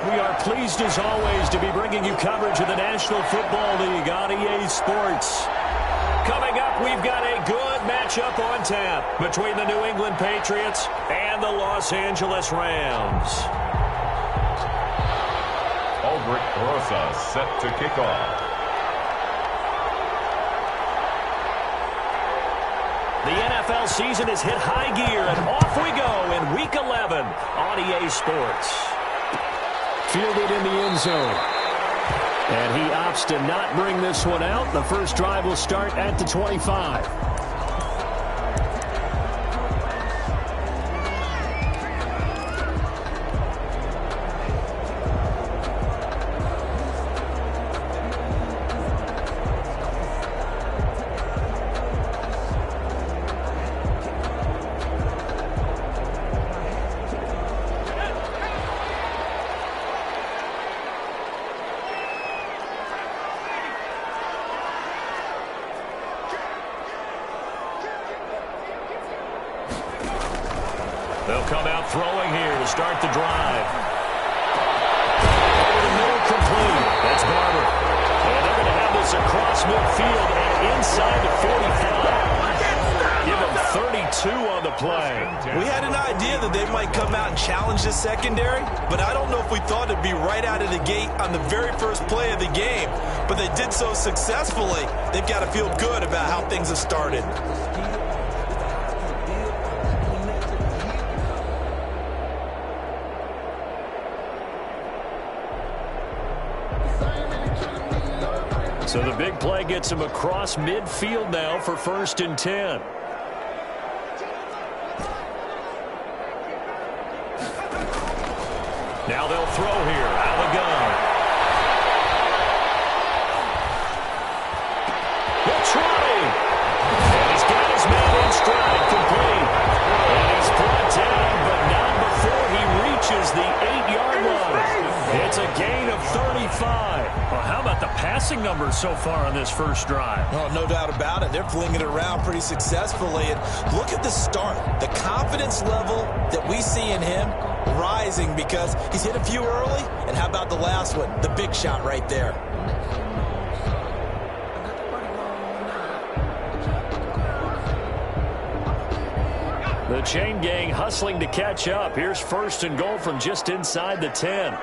We are pleased as always to be bringing you coverage of the National Football League on EA Sports. Coming up, we've got a good matchup on tap between the New England Patriots and the Los Angeles Rams. Ulbrich Rosa set to kick off. The NFL season has hit high gear, and off we go in Week 11 on EA Sports. Fielded in the end zone. And he opts to not bring this one out. The first drive will start at the 25. They'll come out throwing here to start the drive. Over the middle, complete. That's Barber. And they're going to have this across midfield and inside the 45. Give them 32 on the play. We had an idea that they might come out and challenge this secondary, but I don't know if we thought it'd be right out of the gate on the very first play of the game. But they did so successfully. They've got to feel good about how things have started. So the big play gets him across midfield now for 1st and 10. Now they'll throw here. Out of the gun. He'll try. And he's got his man in stride, complete. And he's brought down, but not before he reaches the 8-yard line. It's a gain of 35. Well, how about the passing numbers so far on this first drive? Oh, no doubt about it. They're flinging it around pretty successfully. And look at the start. The confidence level that we see in him rising because he's hit a few early. And how about the last one? The big shot right there. The chain gang hustling to catch up. Here's 1st and goal from just inside the 10.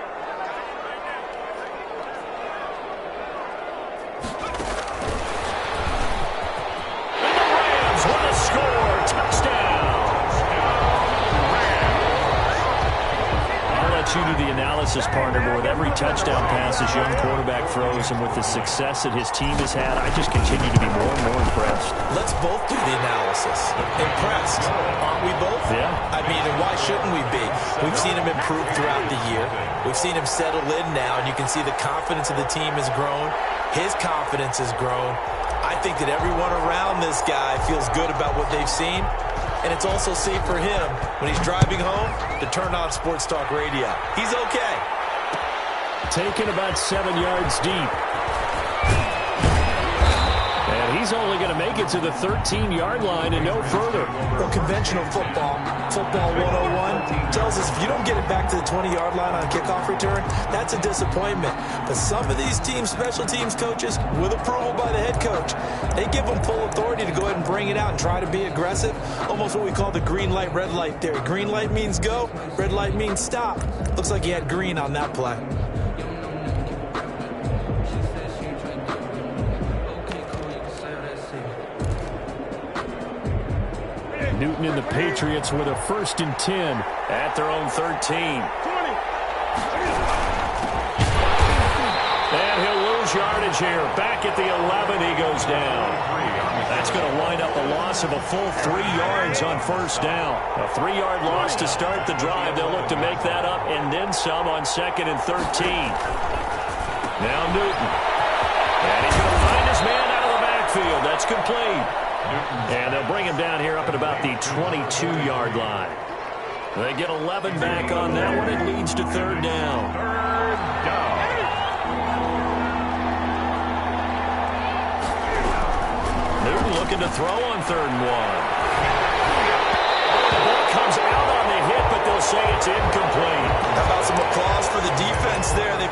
You do the analysis, partner, but with every touchdown pass this young quarterback throws and with the success that his team has had, I just continue to be more and more impressed. Let's both do the analysis. Impressed, aren't we both? Yeah. I mean, and why shouldn't we be? We've seen him improve throughout the year. We've seen him settle in now, and you can see the confidence of the team has grown. His confidence has grown. I think that everyone around this guy feels good about what they've seen. And it's also safe for him when he's driving home to turn on Sports Talk Radio. He's okay. Taken about 7 yards deep. And he's only going to make it to the 13-yard line and no further. Well, conventional football 101, tells us if you don't get it back to the 20-yard line on a kickoff return, that's a disappointment. But some of these teams, special teams coaches, with approval by the head coach, they give them full authority to go ahead and bring it out and try to be aggressive. Almost what we call the green light, red light theory. Green light means go, red light means stop. Looks like he had green on that play. Newton and the Patriots with a 1st and 10 at their own 13. And he'll lose yardage here. Back at the 11, he goes down. That's going to wind up a loss of a full 3 yards on 1st down. A 3-yard loss to start the drive. They'll look to make that up and then some on 2nd and 13. Now Newton. And he's going to find his man out of the backfield. That's complete. And they'll bring him down here up at about the 22-yard line. They get 11 back on that one. It leads to 3rd down. Newton looking to throw on 3rd and 1. The ball comes out on the hit, but they'll say it's incomplete. How about some applause for the defense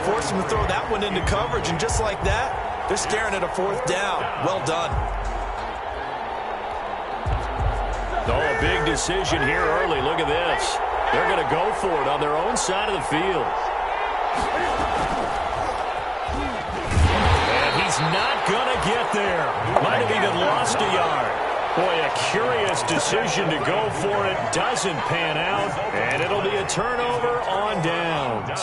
forced him to throw that one into coverage, and just like that, they're staring at a 4th down. Well done. Oh, a big decision here early. Look at this. They're going to go for it on their own side of the field. And he's not going to get there. Might have even lost a yard. Boy, a curious decision to go for it. Doesn't pan out, and it'll be a turnover on downs.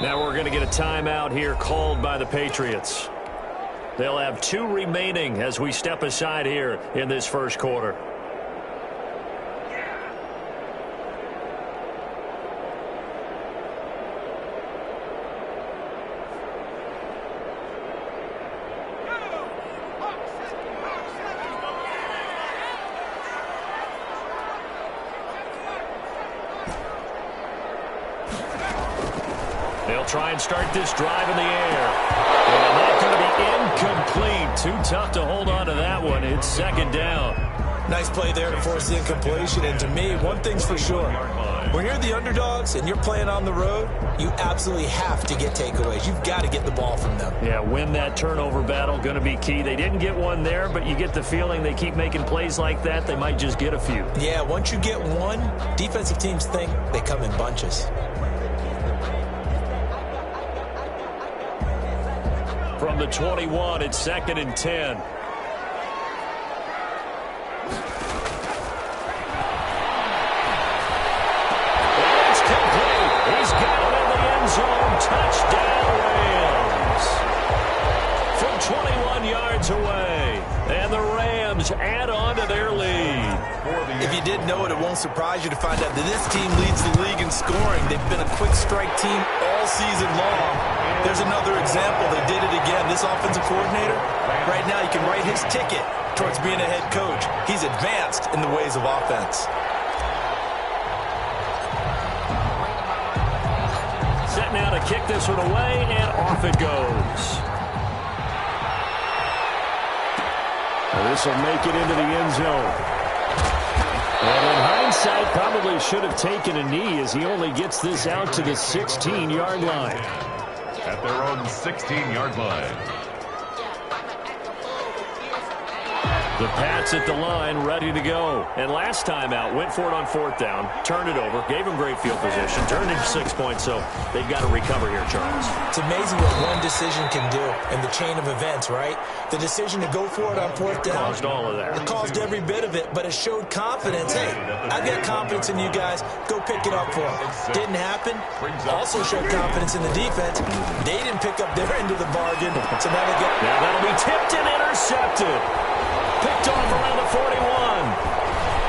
Now we're going to get a timeout here called by the Patriots. They'll have 2 remaining as we step aside here in this first quarter. They'll try and start this drive in the air. And that's going to be incomplete. Too tough to hold on to that one. It's 2nd down. Nice play there to force the incompletion. And to me, one thing's for sure. When you're the underdogs and you're playing on the road, you absolutely have to get takeaways. You've got to get the ball from them. Yeah, win that turnover battle, going to be key. They didn't get one there, but you get the feeling they keep making plays like that, they might just get a few. Yeah, once you get one, defensive teams think they come in bunches. From the 21, it's 2nd and 10. It's complete. He's got it in the end zone. Touchdown, Rams. From 21 yards away. And the Rams add on to their lead. If you didn't know it, it won't surprise you to find out that this team leads the league in scoring. They've been a quick strike team all season long. There's another example. They did it again. This offensive coordinator, right now, you can write his ticket towards being a head coach. He's advanced in the ways of offense. Set now to kick this one away, and off it goes. Well, this will make it into the end zone. And in hindsight, probably should have taken a knee as he only gets this out to the 16-yard line. At their own 16-yard line. The Pats at the line, ready to go. And last time out, went for it on 4th down, turned it over, gave him great field position, turned into 6 points, so they've got to recover here, Charles. It's amazing what one decision can do in the chain of events, right? The decision to go for it on 4th down. Caused all of that. It caused every bit of it, but it showed confidence. Hey, I've got confidence in you guys. Go pick it up for them. Didn't happen. Also showed confidence in the defense. They didn't pick up their end of the bargain, so now they get... Now that'll be tipped and intercepted. Picked off around the 41.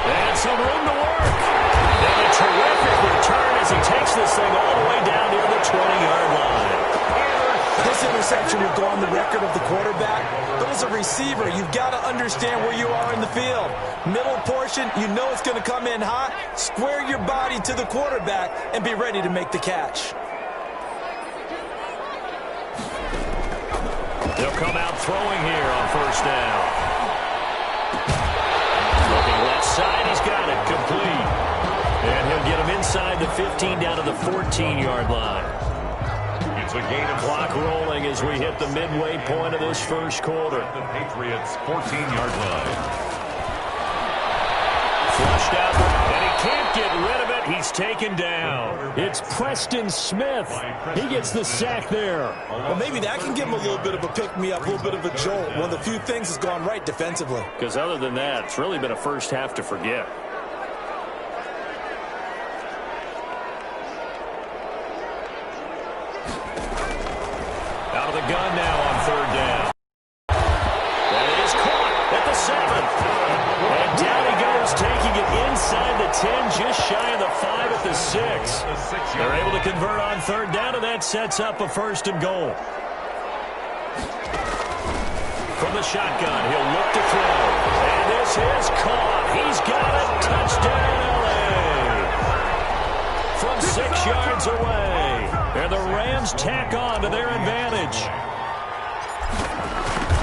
And some room to work. And a terrific return as he takes this thing all the way down near the 20-yard line. This interception will go on the record of the quarterback, but as a receiver, you've got to understand where you are in the field. Middle portion, you know it's going to come in hot. Square your body to the quarterback and be ready to make the catch. They'll come out throwing here on 1st down. Looking left side, he's got it complete. And he'll get him inside the 15 down to the 14-yard line. It's a gain of Clock rolling as we hit the midway point of this first quarter. the Patriots' 14-yard line. Flushed out, and he can't get rid of it. He's taken down. It's Preston Smith. He gets the sack there. Well, maybe that can give him a little bit of a pick-me-up, a little bit of a jolt. One of the few things that's gone right defensively. Because other than that, it's really been a first half to forget. Out of the gun now on 3rd down. And it is caught at the 7. And down he goes, taking it inside the 10, just shy of the 5 at the 6. They're able to convert on 3rd down, and that sets up a 1st and goal. From the shotgun, he'll look to throw. And this This is caught. He's got it. Touchdown, L.A. From 6 yards away. And the Rams tack on to their advantage.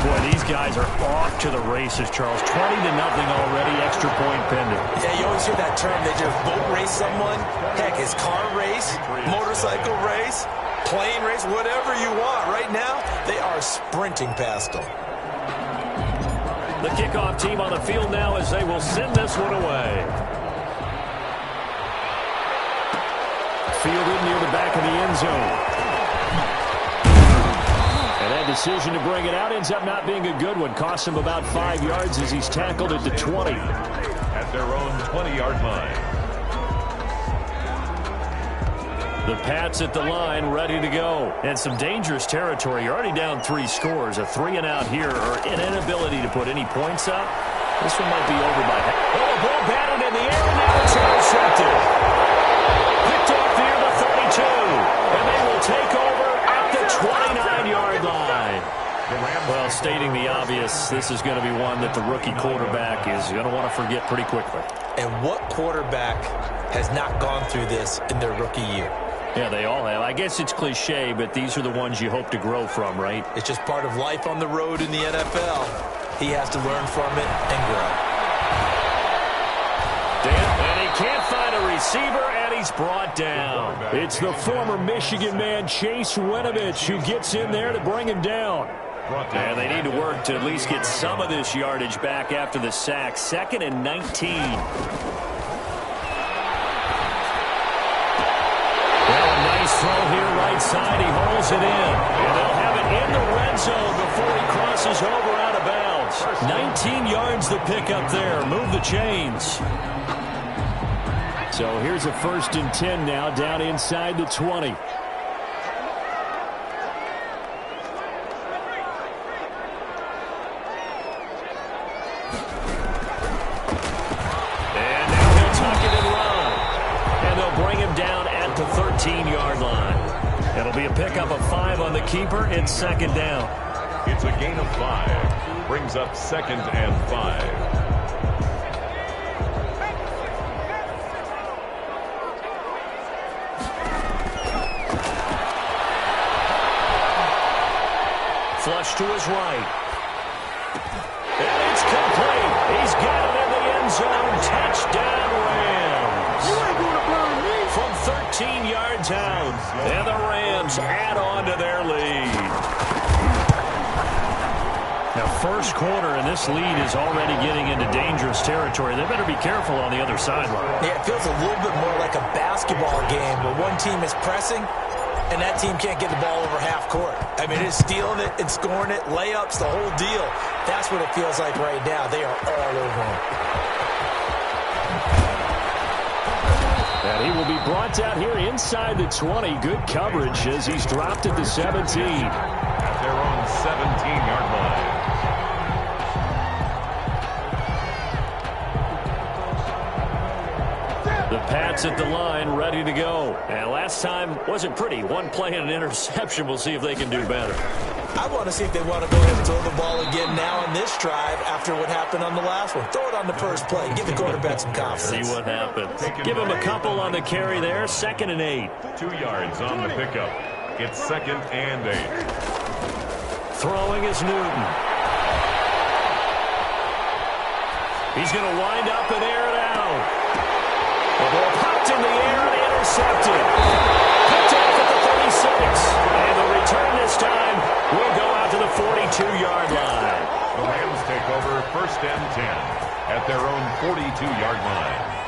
Boy, these guys are off to the races, Charles. 20-0 already, extra point pending. Yeah, you always hear that term. They just boat race someone. Heck, it's car race, motorcycle race, plane race, whatever you want. Right now, they are sprinting past them. The kickoff team on the field now as they will send this one away. Fielded near the back of the end zone. And that decision to bring it out ends up not being a good one. Costs him about 5 yards as he's tackled at the 20. At their own 20-yard line. The Pats at the line, ready to go. And some dangerous territory. You're already down 3 scores. A 3-and-out here, or an inability to put any points up. This one might be over by half. Oh, the ball batted in the air, and now it's intercepted. Picked off near the 32. And they will take over at the 29-yard line. Well, stating the obvious, this is going to be one that the rookie quarterback is going to want to forget pretty quickly. And what quarterback has not gone through this in their rookie year? Yeah, they all have. I guess it's cliche, but these are the ones you hope to grow from, right? It's just part of life on the road in the NFL. He has to learn from it and grow. And he can't find a receiver, and he's brought down. It's the former Michigan man, Chase Winovich, who gets in there to bring him down. And they need to work to at least get some of this yardage back after the sack. 2nd and 19. Throw here right side. He holds it in. And they'll have it in the red zone before he crosses over out of bounds. 19 yards to pick up there. Move the chains. So here's a 1st and 10 now down inside the 20. And now he'll tuck it and run. And they'll bring him down at the 13-yard line. It'll be a pickup of 5 on the keeper. It's 2nd down. It's a gain of 5. Brings up 2nd and 5. Flush to his right. And it's complete. He's got it in the end zone. Touchdown, Rams. You ain't gonna burn me. From 13 yards out. And the Rams add on to their lead. Now, first quarter, and this lead is already getting into dangerous territory. They better be careful on the other sideline. Yeah, it feels a little bit more like a basketball game where one team is pressing and that team can't get the ball over half court. I mean, it's stealing it and scoring it, layups, the whole deal. That's what it feels like right now. They are all over them. And he will be brought down here inside the 20. Good coverage as he's dropped at the 17. At their own 17-yard line. The Pats at the line, ready to go. And last time wasn't pretty. One play and an interception. We'll see if they can do better. I want to see if they want to go ahead and throw the ball again now on this drive after what happened on the last one. Throw it on the first play. Give the quarterback some confidence. See what happens. Give him a couple on the carry there. 2nd and 8. 2 yards on the pickup. It's 2nd and 8. Throwing is Newton. He's going to wind up and air it out. The ball popped in the air and intercepted. Picked off at the 36. And the return this time will go out to the 42-yard line. The Rams take over 1st and 10 at their own 42-yard line.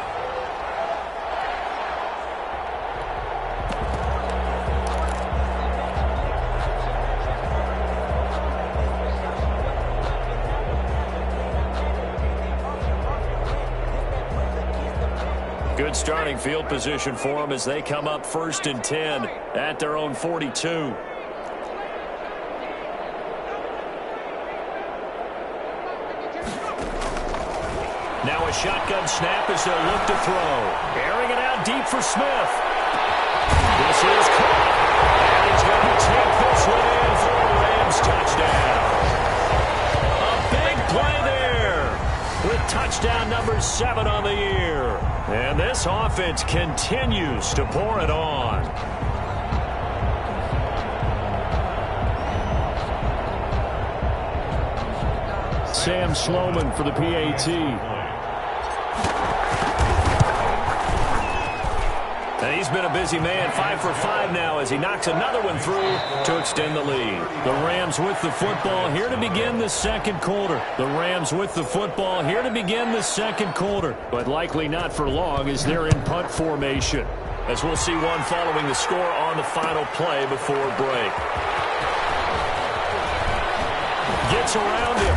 Good starting field position for them as they come up 1st and 10 at their own 42. Now a shotgun snap as they'll look to throw. Airing it out deep for Smith. This is caught. And he's going to take this one in for a Rams touchdown. A big play there with time touchdown number 7 on the year. And this offense continues to pour it on. Sam Sloman for the PAT. And he's been a busy man, 5 for 5 now as he knocks another one through to extend the lead. The Rams with the football here to begin the second quarter. The Rams with the football here to begin the second quarter. But likely not for long as they're in punt formation. As we'll see one following the score on the final play before break. Gets around him.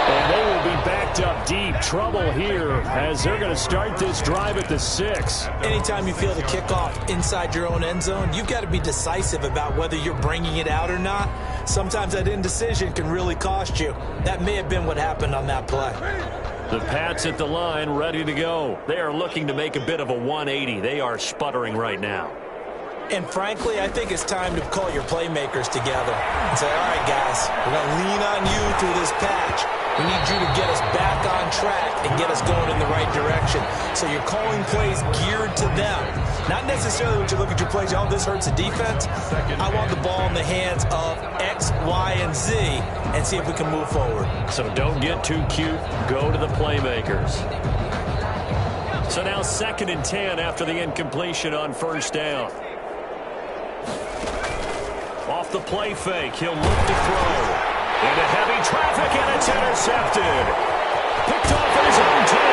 And they will be backed up deep. Trouble here as they're going to start this drive at the 6. Anytime you feel the kickoff inside your own end zone, you've got to be decisive about whether you're bringing it out or not. Sometimes that indecision can really cost you. That may have been what happened on that play. The Pats at the line ready to go. They are looking to make a bit of a 180. They are sputtering right now. And frankly, I think it's time to call your playmakers together and say, all right, guys, we're going to lean on you through this patch. We need you to get us back on track and get us going in the right direction. So you're calling plays geared to them. Not necessarily when you look at your plays, oh, this hurts the defense. I want the ball in the hands of X, Y, and Z and see if we can move forward. So don't get too cute. Go to the playmakers. So now 2nd and 10 after the incompletion on first down. Off the play fake, he'll look to throw. Into heavy traffic, and it's intercepted. Picked off at his own 10.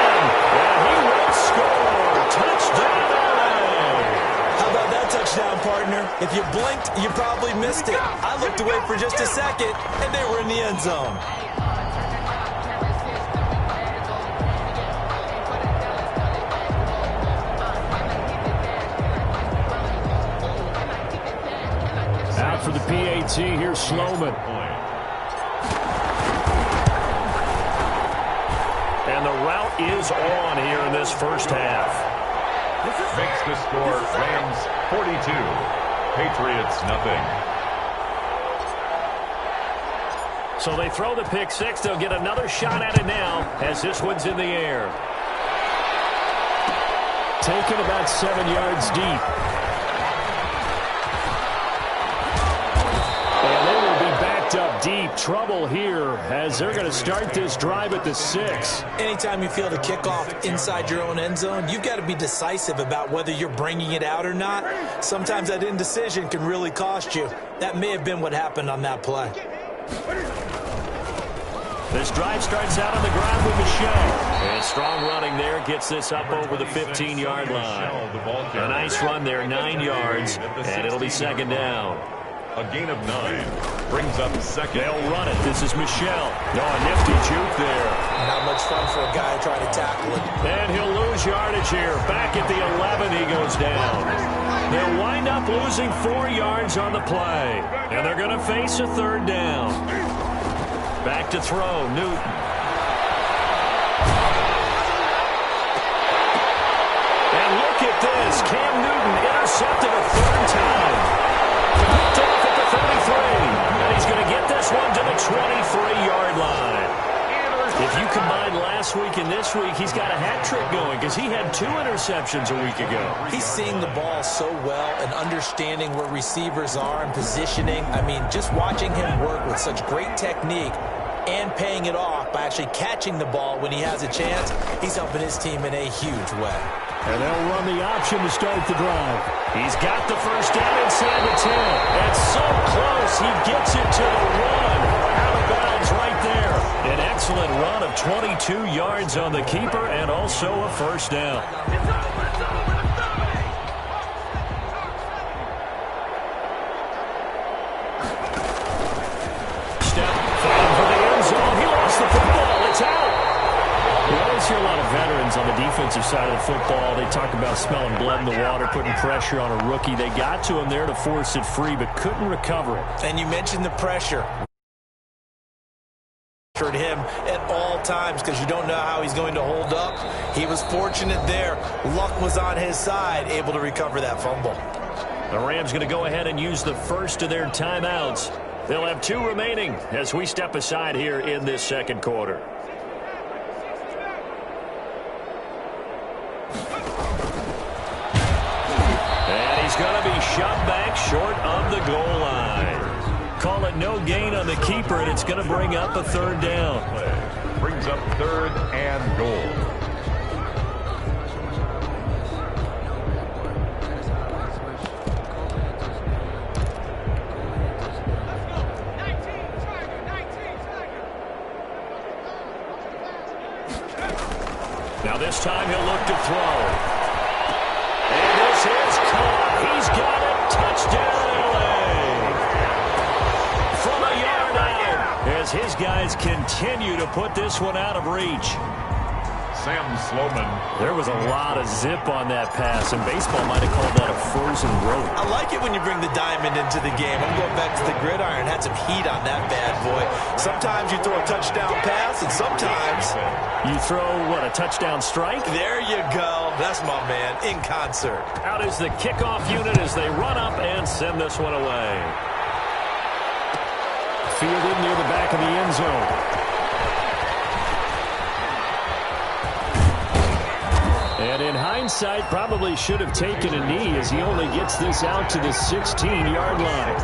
And he will score. Touchdown, LA. How about that touchdown, partner? If you blinked, you probably missed it. I looked away for just a second, and they were in the end zone. Out for the PAT, here's Sloman. And the route is on here in this first half. Makes the score Rams 42, Patriots nothing. So they throw the pick 6. They'll get another shot at it now as this one's in the air. Taken about 7 yards deep. Up deep. Trouble here as they're going to start this drive at the 6. Anytime you feel the kickoff inside your own end zone, you've got to be decisive about whether you're bringing it out or not. Sometimes that indecision can really cost you. That may have been what happened on that play. This drive starts out on the ground with Michelle. And strong running there gets this up over the 15-yard line. A nice run there, 9 yards, and it'll be 2nd down. A gain of 9 brings up 2nd. They'll run it. This is Michelle. No, a nifty juke there. Not much fun for a guy trying to tackle it. And he'll lose yardage here. Back at the 11, he goes down. They'll wind up losing 4 yards on the play. And they're going to face a 3rd down. Back to throw, Newton. And look at this. Cam Newton intercepted a 3rd time. Picked off at the 33. And he's going to get this one to the 23-yard line. If you combine last week and this week, he's got a hat trick going because he had 2 interceptions a week ago. He's seeing the ball so well and understanding where receivers are and positioning. I mean, just watching him work with such great technique and paying it off by actually catching the ball when he has a chance, he's helping his team in a huge way. And they'll run the option to start the drive. He's got the first down inside the 10. That's so close. He gets it to the 1. Out of bounds right there. An excellent run of 22 yards on the keeper and also a first down. Step fighting for the end zone. He lost the football. It's out. We always hear a lot of veterans on the defensive side of the football. They talk about smelling blood in the water, putting pressure on a rookie. They got to him there to force it free, but couldn't recover it. And you mentioned the pressure. Him at all times because you don't know how he's going to hold up. He was fortunate there. Luck was on his side, able to recover that fumble. The Rams going to go ahead and use the first of their timeouts. They'll have 2 remaining as we step aside here in this second quarter. short of the goal line. Call it no gain on the keeper, and it's going to bring up a third down. Brings up third and goal. Now this time he'll look to throw. And this is caught. He's got it. Touchdown, LA. From a yard out as his guys continue to put this one out of reach. Sam Sloman. There was a lot of zip on that pass, and baseball might have called that a frozen rope. I like it when you bring the diamond into the game. I'm going back to the gridiron. Had some heat on that bad boy. Sometimes you throw a touchdown pass, and sometimes you throw, what, a touchdown strike? There you go. That's my man, in concert. Out is the kickoff unit as they run up and send this one away. Fielded near the back of the end zone. And in hindsight, probably should have taken a knee as he only gets this out to the 16-yard line.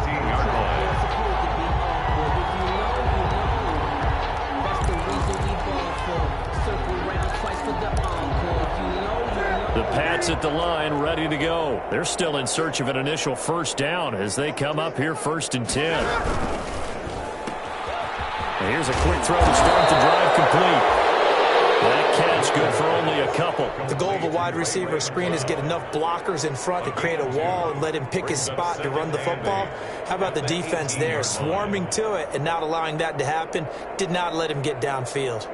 The Pats at the line, ready to go. They're still in search of an initial first down as they come up here 1st and 10. And here's a quick throw to start the drive complete. That catch good for only a couple. The goal of a wide receiver screen is get enough blockers in front to create a wall and let him pick his spot to run the football. How about the defense there, swarming to it and not allowing that to happen? Did not let him get downfield.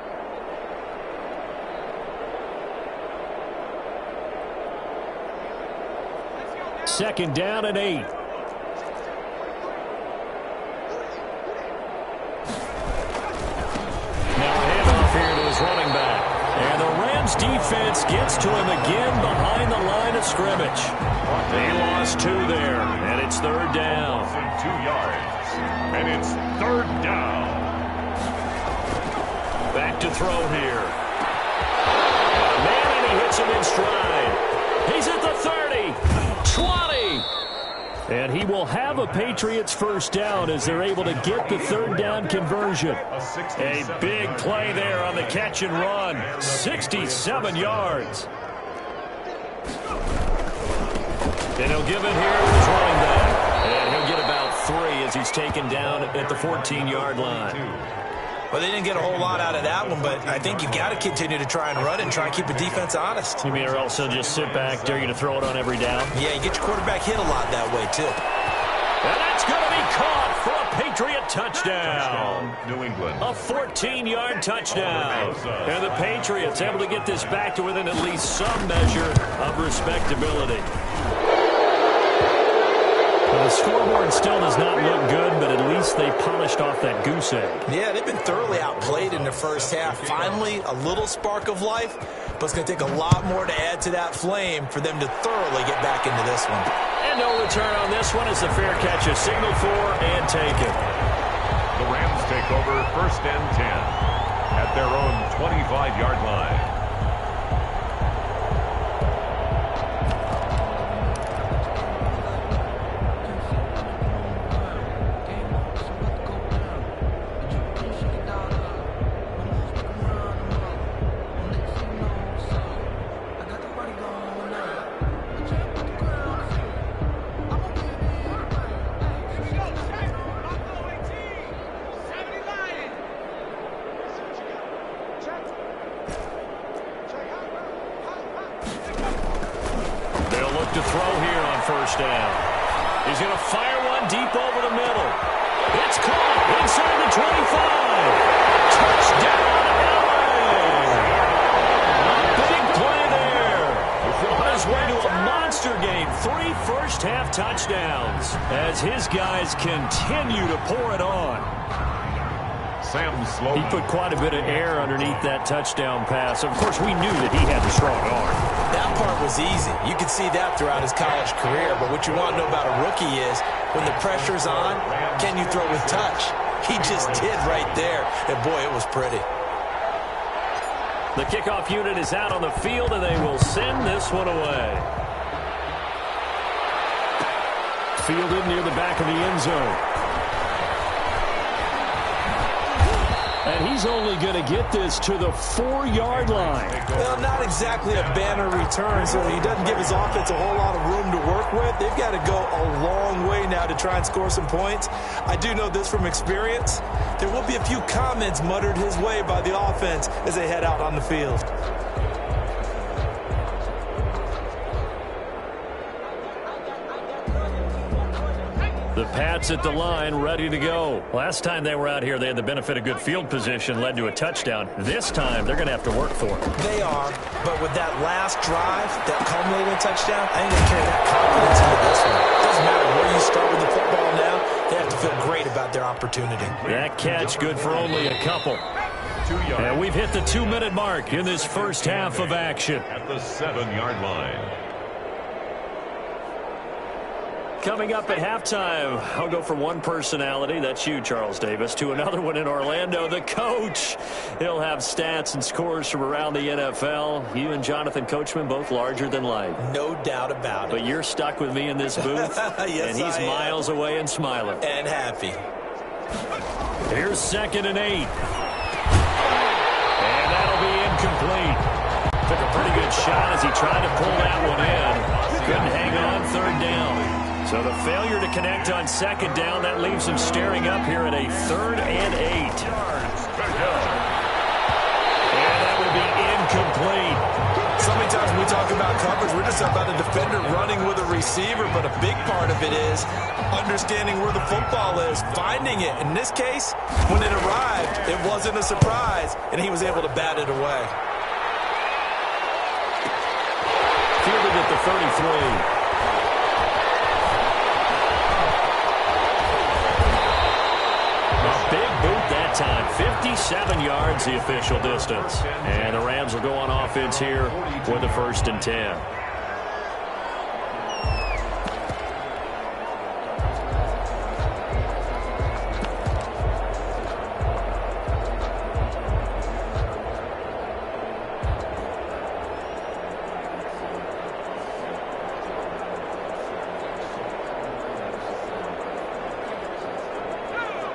Second down and 8. Running back. And the Rams defense gets to him again behind the line of scrimmage. They lost 2 there, and it's 3rd down. 2 yards, and it's 3rd down. Back to throw here. Man, and he hits him in stride. He's at the 30, 20. And he will have a Patriots first down as they're able to get the 3rd down conversion. A big play there on the catch and run. 67 yards. And he'll give it here to his running back. And he'll get about 3 as he's taken down at the 14-yard line. Well, they didn't get a whole lot out of that one, but I think you've got to continue to try and run it and try and keep the defense honest. You mean, or else they'll just sit back, dare you to throw it on every down? Yeah, you get your quarterback hit a lot that way, too. And that's going to be caught for a Patriot touchdown. New England. A 14-yard touchdown. And the Patriots able to get this back to within at least some measure of respectability. Well, the scoreboard still does not look good, but at least they polished off that goose egg. Yeah, they've been thoroughly outplayed in the first half. Finally, a little spark of life, but it's going to take a lot more to add to that flame for them to thoroughly get back into this one. And no return on this one as the fair catch is signaled for and taken. The Rams take over 1st and 10 at their own 25-yard line. To throw here on 1st down. He's going to fire one deep over the middle. It's caught inside the 25. Touchdown, LA! A big play there. On his way to a monster game. 3 first-half touchdowns as his guys continue to pour it on. Sam Sloman. He put quite a bit of air underneath that touchdown pass. Of course, we knew that he had the strong arm. That part was easy. You could see that throughout his college career. But what you want to know about a rookie is when the pressure's on, can you throw with touch? He just did right there. And, boy, it was pretty. The kickoff unit is out on the field, and they will send this one away. fielded near the back of the end zone. And he's only going to get this to the 4-yard line. Well, not exactly a banner return, so he doesn't give his offense a whole lot of room to work with. They've got to go a long way now to try and score some points. I do know this from experience. There will be a few comments muttered his way by the offense as they head out on the field. The Pats at the line, ready to go. Last time they were out here, they had the benefit of good field position, led to a touchdown. This time, they're going to have to work for it. They are, but with that last drive, that culminating touchdown, I think they carry that confidence into this one. It doesn't matter where you start with the football now, they have to feel great about their opportunity. That catch good for only a couple. 2 yards. And we've hit the 2-minute mark in this first half of action. At the 7-yard line. Coming up at halftime, I'll go from one personality, that's you, Charles Davis, to another one in Orlando, the coach. He'll have stats and scores from around the NFL. You and Jonathan Coachman, both larger than life. No doubt about it. But you're stuck with me in this booth, yes, and he's miles away and smiling. And happy. Here's 2nd and 8. And that'll be incomplete. Took a pretty good shot as he tried to pull that one in. Couldn't hang on 3rd down. So the failure to connect on 2nd down, that leaves him staring up here at a 3rd and 8. And that would be incomplete. So many times when we talk about coverage, we're just about a defender running with a receiver, but a big part of it is understanding where the football is, finding it. In this case, when it arrived, it wasn't a surprise, and he was able to bat it away. Fielded at the 33. Big boot that time. 57 yards the official distance. And the Rams will go on offense here with a 1st and 10.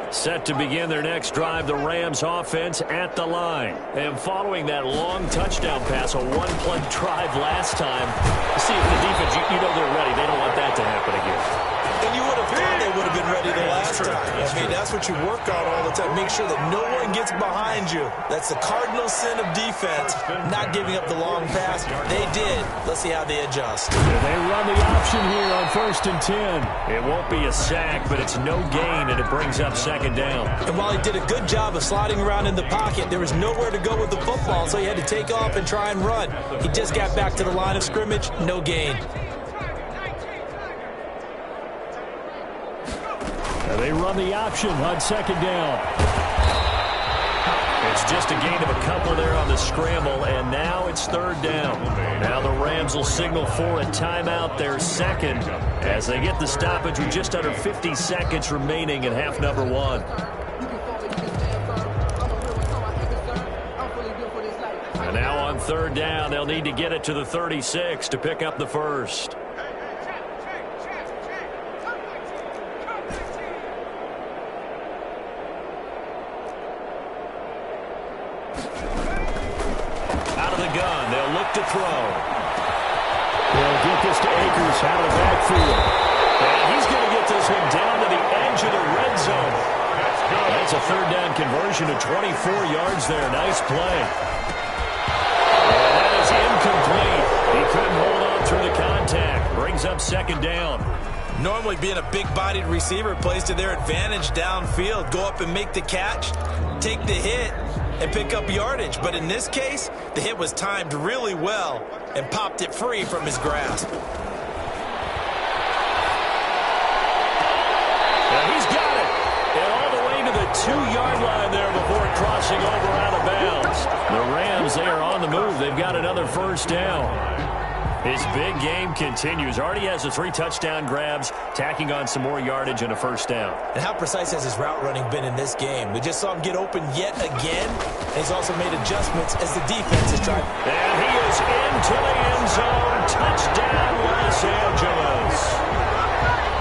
Set to begin their next drive, the Rams offense at the line. And following that long touchdown pass, a one-play drive last time, see if the defense, you know they're ready. They don't want that to happen again. And you would have thought they would have been ready the last time. I mean, that's what you work on all the time. Make sure that no one gets behind you. That's the cardinal sin of defense, not giving up the long pass. They did. Let's see how they adjust. And they run the option here on 1st and 10. It won't be a sack, but it's no gain, and it brings up 2nd down. And while he did a good job of sliding around in the pocket, there was nowhere to go with the football, so he had to take off and try and run. He just got back to the line of scrimmage, no gain. And they run the option on 2nd down. It's just a gain of a couple there on the scramble, and now it's 3rd down. Now the Rams will signal for a timeout, their 2nd, as they get the stoppage with just under 50 seconds remaining in half number 1. And now on 3rd down, they'll need to get it to the 36 to pick up the 1st. To throw. They'll get this to Akers out of the backfield. And he's going to get this one down to the edge of the red zone. That's a 3rd down conversion of 24 yards there. Nice play. And that is incomplete. He couldn't hold on through the contact. Brings up 2nd down. Normally being a big-bodied receiver plays to their advantage downfield. Go up and make the catch, take the hit, and pick up yardage. But in this case, the hit was timed really well and popped it free from his grasp. And he's got it. And all the way to the 2-yard line there before crossing over out of bounds. The Rams, they are on the move. They've got another 1st down. His big game continues. Already has the 3 touchdown grabs, tacking on some more yardage and a 1st down. And how precise has his route running been in this game? We just saw him get open yet again, and he's also made adjustments as the defense is trying. And he is into the end zone. Touchdown, Los Angeles.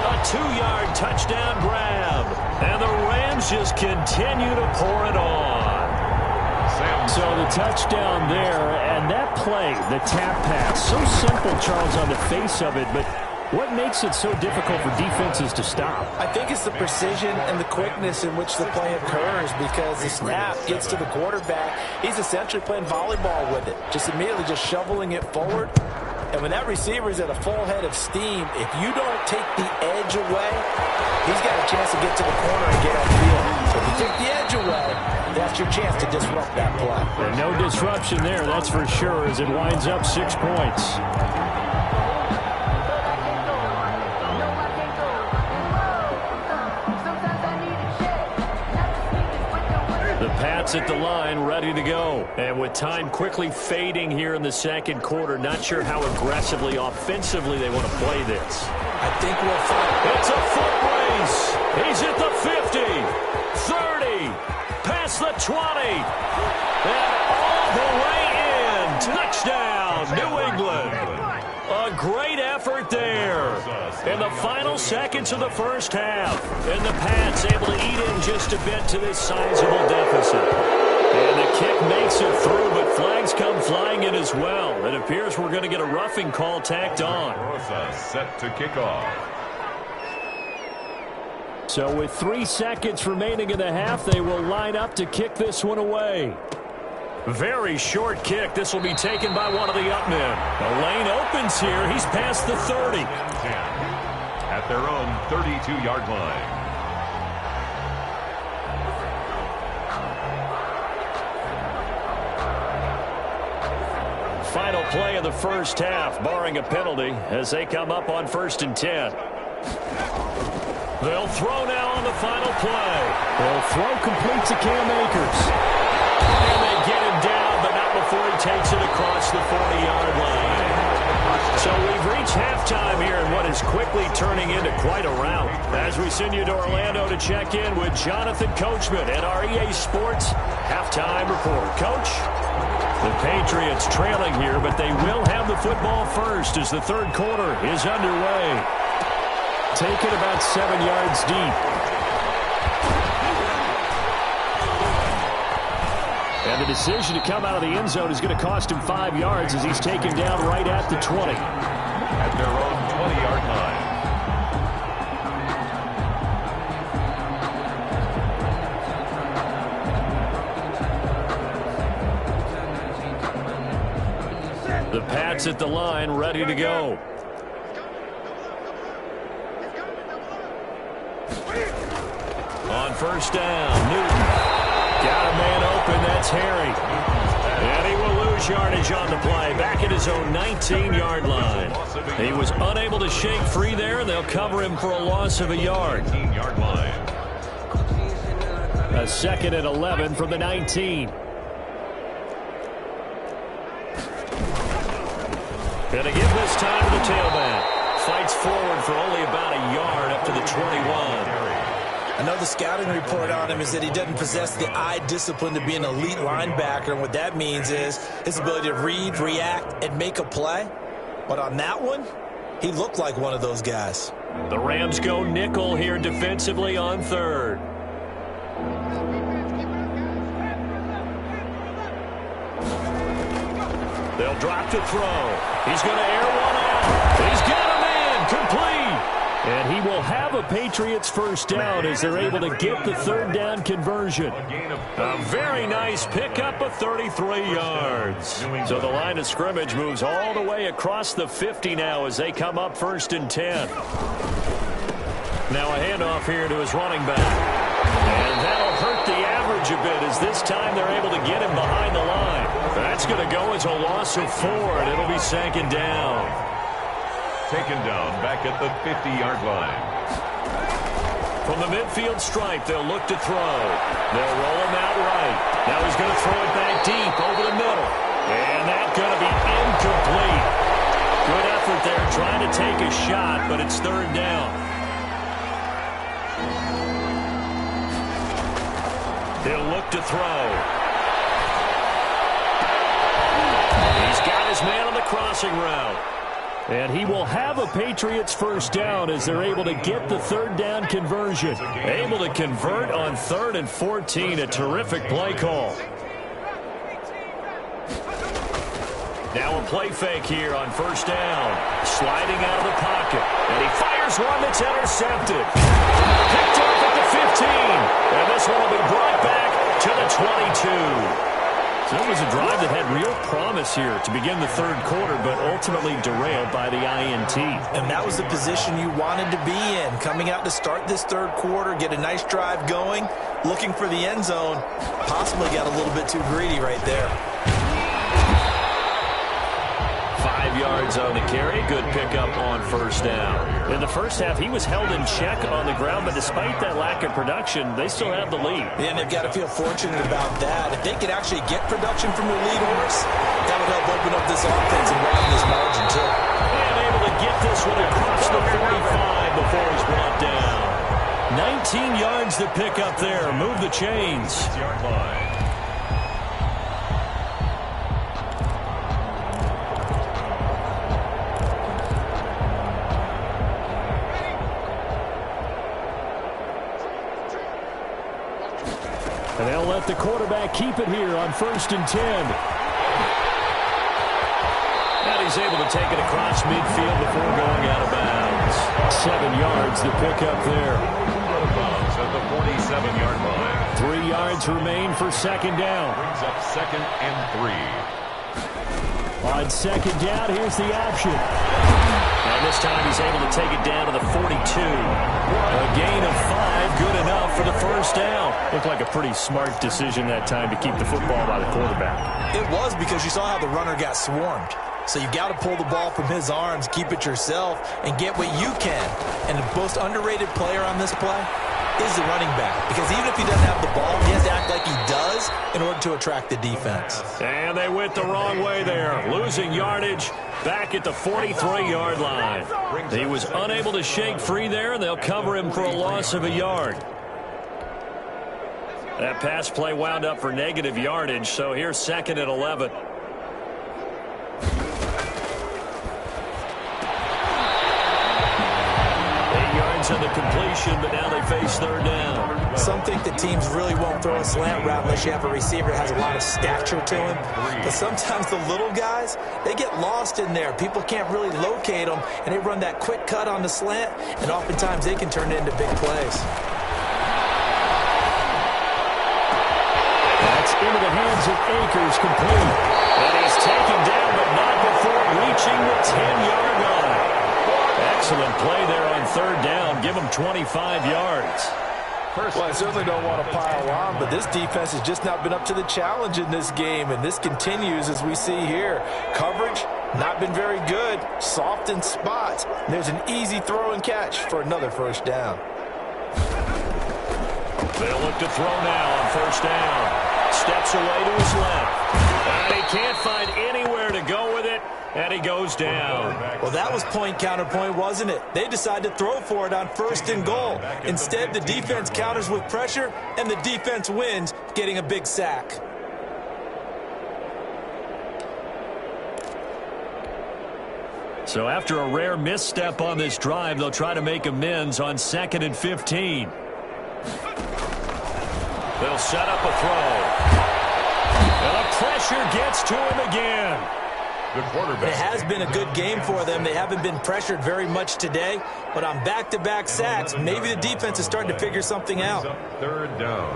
A 2-yard touchdown grab. And the Rams just continue to pour it on. So the touchdown there, and that play, the tap pass, so simple, Charles, on the face of it, but what makes it so difficult for defenses to stop? I think it's the precision and the quickness in which the play occurs, because the snap gets to the quarterback. He's essentially playing volleyball with it, just immediately just shoveling it forward. And when that receiver is at a full head of steam, if you don't take the edge away, he's got a chance to get to the corner and get upfield. So if you take the edge away, that's your chance to disrupt that play. And no disruption there, that's for sure, as it winds up 6 points. Pats at the line, ready to go. And with time quickly fading here in the second quarter, not sure how aggressively, offensively they want to play this. I think we'll find. It's a foot race. He's at the 50, 30, past the 20, and all the way in. Touchdown, New England. A great effort there in the final seconds of the first half. And the Pats able to eat in just a bit to this sizable deficit. And the kick makes it through, but flags come flying in as well. It appears we're going to get a roughing call tacked on. Set to kick off. So with 3 seconds remaining in the half, they will line up to kick this one away. Very short kick. This will be taken by one of the up men. The lane opens here. He's past the 30. 10 at their own 32-yard line. Final play of the first half, barring a penalty, as they come up on 1st and 10. They'll throw now on the final play. They'll throw complete to Cam Akers. And they get him down, but not before he takes it across the 40-yard line. So we've reached halftime here in what is quickly turning into quite a rout. As we send you to Orlando to check in with Jonathan Coachman at our EA Sports Halftime Report. Coach? The Patriots trailing here, but they will have the football first as the third quarter is underway. Taken about 7 yards deep. And the decision to come out of the end zone is going to cost him 5 yards as he's taken down right at the 20. At their own 20-yard line. The Pats at the line, ready to go. On 1st down, Newton. Got a man open, that's Harry. And he will lose yardage on the play, back at his own 19-yard line. He was unable to shake free there, and they'll cover him for a loss of a yard. 19-yard line. A 2nd and 11 from the 19. Gonna give this time to the tailback. Fights forward for only about a yard up to the 21. I know the scouting report on him is that he doesn't possess the eye discipline to be an elite linebacker, and what that means is his ability to read, react, and make a play. But on that one, he looked like one of those guys. The Rams go nickel here defensively on 3rd. They'll drop to throw. He's going to air one out. He's got a man complete. And he will have a Patriots first down as they're able to get the 3rd down conversion. A very nice pickup of 33 yards. So the line of scrimmage moves all the way across the 50 now as they come up 1st and 10. Now a handoff here to his running back. And that'll hurt the average a bit as this time they're able to get him behind the line. That's going to go as a loss of 4, and it'll be 2nd down. Taken down back at the 50-yard line. From the midfield stripe, they'll look to throw. They'll roll him out right. Now he's going to throw it back deep over the middle. And that's going to be incomplete. Good effort there trying to take a shot, but it's 3rd down. He'll look to throw. He's got his man on the crossing route. And he will have a Patriots first down as they're able to get the third down conversion. Able to convert on 3rd and 14. A terrific play call. Now a play fake here on first down. Sliding out of the pocket. And he fires one that's intercepted. Picked off at the 15. And this one will be brought back to the 22. So it was a drive that had real promise here to begin the third quarter, but ultimately derailed by the INT. And that was the position you wanted to be in. Coming out to start this third quarter, get a nice drive going, looking for the end zone. Possibly got a little bit too greedy right there. 5 yards on the carry. Good pickup on first down. In the first half, he was held in check on the ground, but despite that lack of production, they still have the lead. And they've got to feel fortunate about that. If they could actually get production from their lead horse, that would help open up this offense and widen this margin, too. And able to get this one across the 45 before he's brought down. 19 yards to pick up there. Move the chains. Yard line. And they'll let the quarterback keep it here on 1st and 10. And he's able to take it across midfield before going out of bounds. 7 yards to pick up there. At the 47-yard line. 3 yards remain for second down. Brings up 2nd and 3. On second down, here's the option. And this time he's able to take it down to the 42. A gain of 5, good enough for the first down. Looked like a pretty smart decision that time to keep the football by the quarterback. It was, because you saw how the runner got swarmed. So you got to pull the ball from his arms, keep it yourself, and get what you can. And the most underrated player on this play is the running back. Because even if he doesn't have the ball, he has to act like he does in order to attract the defense. And they went the wrong way there. Losing yardage back at the 43-yard line. He was unable to shake free there, and they'll cover him for a loss of a yard. That pass play wound up for negative yardage, so here's 2nd and 11. On the completion, but now they face third down. Some think that teams really won't throw a slant route unless you have a receiver that has a lot of stature to him. But sometimes the little guys, they get lost in there. People can't really locate them, and they run that quick cut on the slant, and oftentimes they can turn it into big plays. That's into the hands of Akers, complete. And he's taken down, but not before reaching the 10-yard line. Excellent play there on third down. Give him 25 yards. Well, I certainly don't want to pile on, but this defense has just not been up to the challenge in this game, and this continues as we see here. Coverage, not been very good. Soft in spots. There's an easy throw and catch for another first down. They'll look to throw now on first down. Steps away to his left. And he can't find anywhere to go with it, and he goes down. Well, that was point counterpoint, wasn't it? They decided to throw for it on 1st and goal. Instead, the defense counters with pressure, and the defense wins, getting a big sack. So after a rare misstep on this drive, they'll try to make amends on 2nd and 15. They'll set up a throw. And the pressure gets to him again. Good quarterback. It has been a good game for them. They haven't been pressured very much today, but on back-to-back sacks, maybe the defense is starting to figure something out. Third down.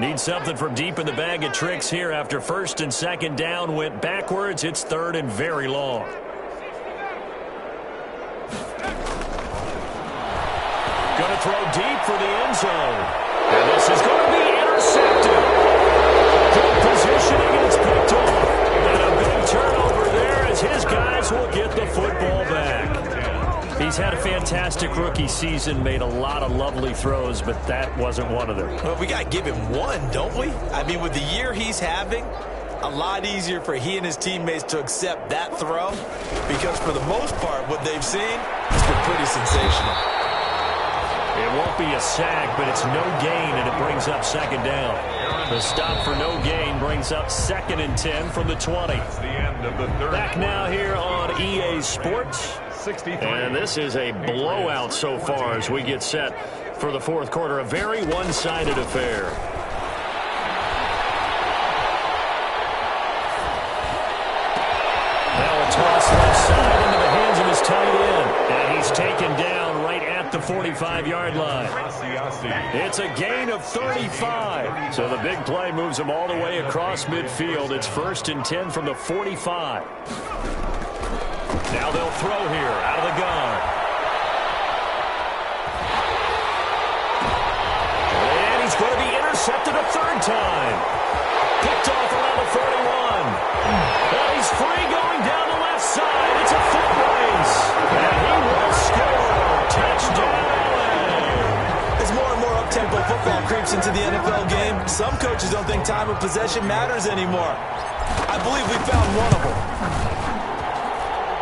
Need something from deep in the bag of tricks here after 1st and 2nd down went backwards. It's 3rd and very long. Going to throw deep for the end zone. And this is going to be intercepted. Good positioning, and it's picked off. And a big turnover there as his guys will get the football back. He's had a fantastic rookie season, made a lot of lovely throws, but that wasn't one of them. Well, we got to give him one, don't we? I mean, with the year he's having, a lot easier for he and his teammates to accept that throw, because for the most part, what they've seen has been pretty sensational. It won't be a sack, but it's no gain, and it brings up second down. The stop for no gain brings up 2nd and 10 from the 20. That's the end of the third. Back now here on EA Sports. 63. And this is a blowout so far as we get set for the fourth quarter. A very one-sided affair. Now a toss left side into the hands of his tight end. And he's taken down right at the 45-yard line. It's a gain of 35. So the big play moves him all the way across midfield. It's 1st and 10 from the 45. Now they'll throw here out of the gun. And he's going to be intercepted a 3rd time. Picked off around the 41. And he's free going down the left side. It's a foot race. And he will score. Touchdown. As more and more up-tempo football creeps into the NFL game, some coaches don't think time of possession matters anymore. I believe we found one of them.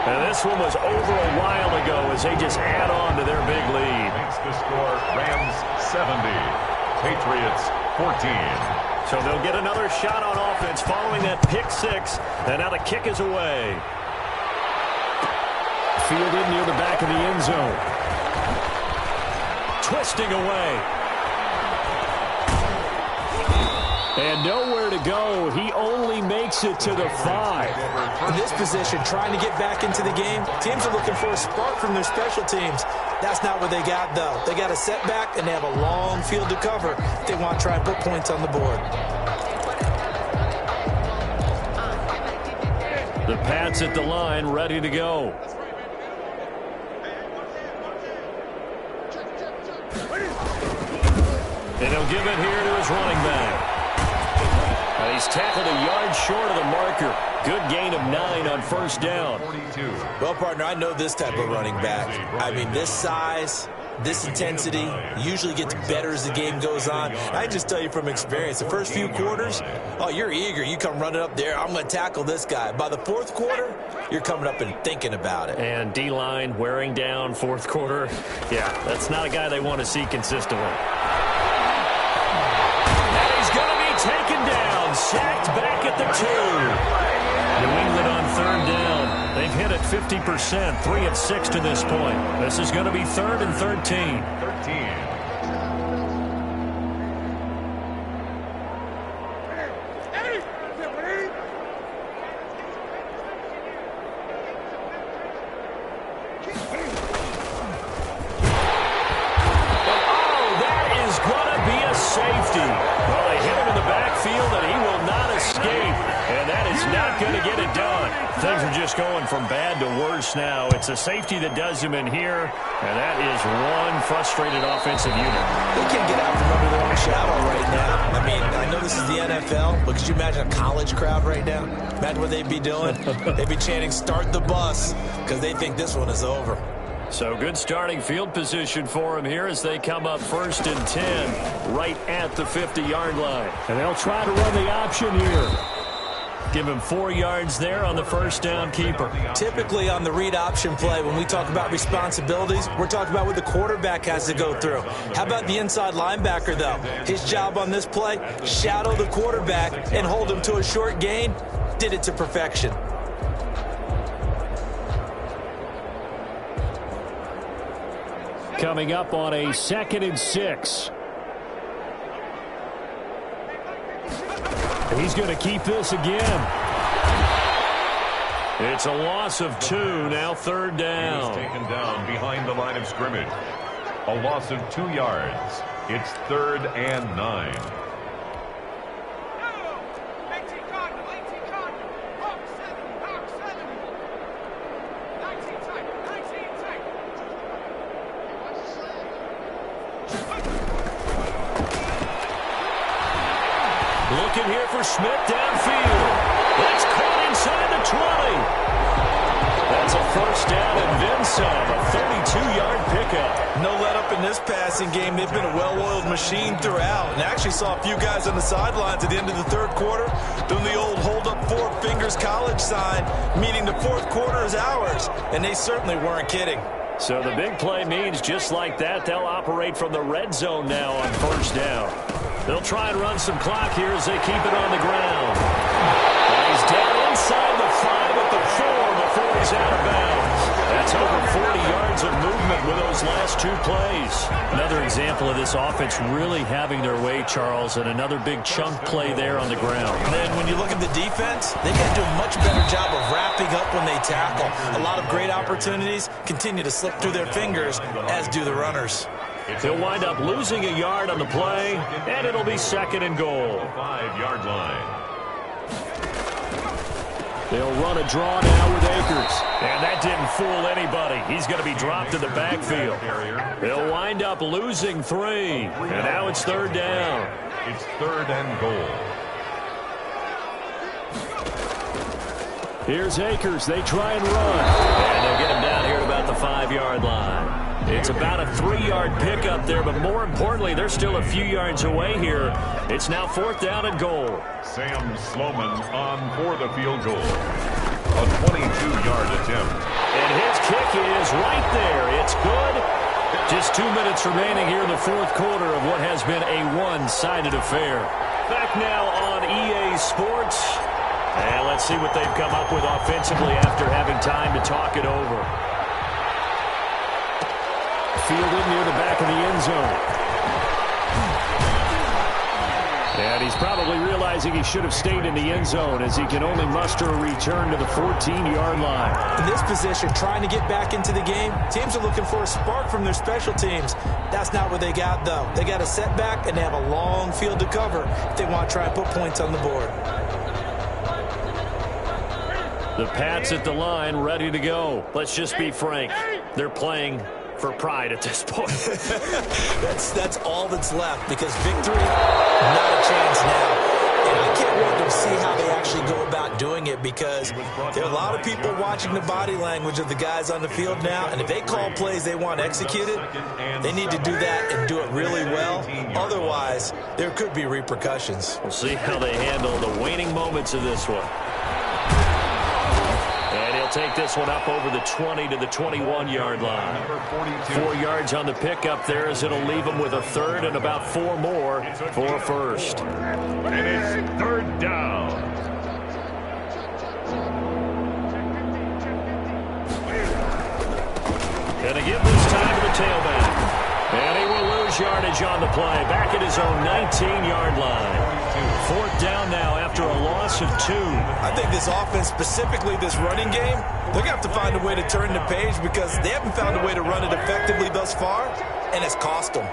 And this one was over a while ago as they just add on to their big lead. Makes the score Rams 70, Patriots 14. So they'll get another shot on offense following that pick 6. And now the kick is away. Fielded near the back of the end zone. Twisting away. And nowhere to go. He only makes it to the 5. In this position, trying to get back into the game, teams are looking for a spark from their special teams. That's not what they got, though. They got a setback, and they have a long field to cover if they want to try and put points on the board. The Pats at the line, ready to go. And he'll give it here to his running back. And he's tackled a yard short of the marker. Good gain of 9 on 1st down. 42. Well, partner, I know this type of running back. I mean, this size, this intensity usually gets better as the game goes on. I just tell you from experience, the first few quarters, oh, you're eager. You come running up there, I'm going to tackle this guy. By the 4th quarter, you're coming up and thinking about it. And D-line wearing down 4th quarter. Yeah, that's not a guy they want to see consistently. And he's going to be taken down, sacked back at the 2. New England on 3rd down. They've hit it 50%, 3 of 6 to this point. This is going to be 3rd and 13. 13. Going from bad to worse now. It's a safety that does him in here, and that is one frustrated offensive unit. They can't get out from under their own shadow right now. I mean, I know this is the NFL, but could you imagine a college crowd right now? Imagine what they'd be doing. They'd be chanting, "Start the bus," because they think this one is over. So good starting field position for him here as they come up 1st and 10 right at the 50-yard line. And they'll try to run the option here. Give him 4 yards there on the 1st down keeper. Typically on the read option play, when we talk about responsibilities, we're talking about what the quarterback has to go through. How about the inside linebacker, though? His job on this play, shadow the quarterback and hold him to a short gain. Did it to perfection. Coming up on a 2nd and 6. He's going to keep this again. It's a loss of 2, now 3rd down. He's taken down behind the line of scrimmage. A loss of 2 yards. It's 3rd and 9. Looking here for Smith downfield. That's caught inside the 20. That's a 1st down and then some. A 32-yard pickup. No let up in this passing game. They've been a well-oiled machine throughout. And actually saw a few guys on the sidelines at the end of the 3rd quarter doing the old hold up 4 fingers college sign, meaning the 4th quarter is ours. And they certainly weren't kidding. So the big play means just like that, they'll operate from the red zone now on first down. They'll try and run some clock here as they keep it on the ground. And he's down inside the 5 at the 4 before he's out of bounds. That's over 40 yards of movement with those last 2 plays. Another example of this offense really having their way, Charles, and another big chunk play there on the ground. And then when you look at the defense, they got to do a much better job of wrapping up when they tackle. A lot of great opportunities continue to slip through their fingers, as do the runners. He'll wind up losing a yard on the play, and it'll be 2nd and goal. 5-yard line. They'll run a draw now with Akers. And that didn't fool anybody. He's going to be dropped in the backfield. They'll wind up losing 3. And now it's 3rd down. It's 3rd and goal. Here's Akers. They try and run. And they'll get him down here at about the 5-yard line. It's about a 3-yard pickup there, but more importantly, they're still a few yards away here. It's now 4th down and goal. Sam Sloman on for the field goal. A 22-yard attempt. And his kick is right there. It's good. Just 2 minutes remaining here in the 4th quarter of what has been a one-sided affair. Back now on EA Sports. And let's see what they've come up with offensively after having time to talk it over. Fielded near the back of the end zone. And he's probably realizing he should have stayed in the end zone as he can only muster a return to the 14-yard line. In this position, trying to get back into the game, teams are looking for a spark from their special teams. That's not what they got, though. They got a setback, and they have a long field to cover if they want to try and put points on the board. The Pats at the line, ready to go. Let's just be frank. They're playing for pride at this point. That's all that's left, because victory, not a chance now. And I can't wait to see how they actually go about doing it, because there are a lot of people watching the body language of the guys on the field now, and if they call plays they want executed, they need to do that and do it really well. Otherwise, there could be repercussions. We'll see how they handle the waning moments of this one. Take this one up over the 20 to the 21-yard line. 4 yards on the pickup there, as it'll leave them with a 3rd and about 4 more for 1st. And it's 3rd down. Gonna give this time to the tailback. And he will lose yardage on the play. Back at his own 19-yard line. 4th down now after a loss of 2. I think this offense, specifically this running game, they're going to have to find a way to turn the page, because they haven't found a way to run it effectively thus far, and it's cost them.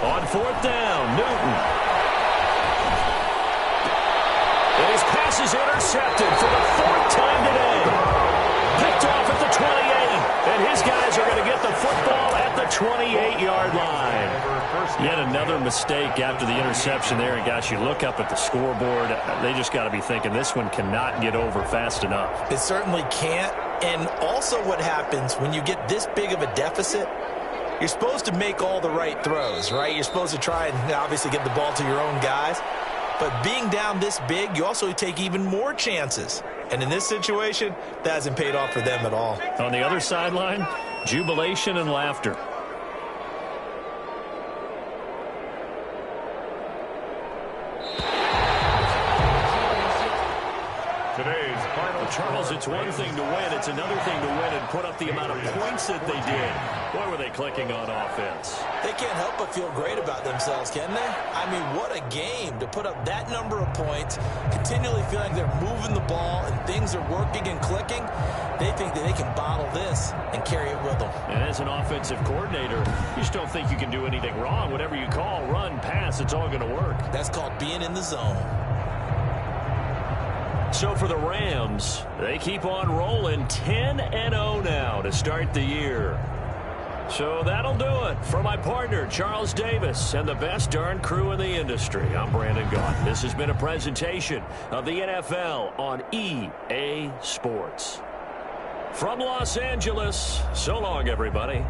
On 4th down, Newton. And his pass is intercepted for the 4th time today. Picked off at the 28. And his guys are going to get the football at the 28-yard line. Yet another mistake after the interception there. And, gosh, you look up at the scoreboard, they just got to be thinking this one cannot get over fast enough. It certainly can't. And also what happens when you get this big of a deficit, you're supposed to make all the right throws, right? You're supposed to try and obviously get the ball to your own guys. But being down this big, you also take even more chances. And in this situation, that hasn't paid off for them at all. On the other sideline, jubilation and laughter. Today's final. Charles, it's one thing to win. It's another thing to win and put up the amount of points that they did. Boy, were they clicking on offense. They can't help but feel great about themselves, can they? I mean, what a game to put up that number of points, continually feeling they're moving the ball and things are working and clicking. They think that they can bottle this and carry it with them. And as an offensive coordinator, you just don't think you can do anything wrong. Whatever you call, run, pass, it's all going to work. That's called being in the zone. So for the Rams, they keep on rolling 10-0 now to start the year. So that'll do it. For my partner, Charles Davis, and the best darn crew in the industry, I'm Brandon Gaughan. This has been a presentation of the NFL on EA Sports. From Los Angeles, so long, everybody.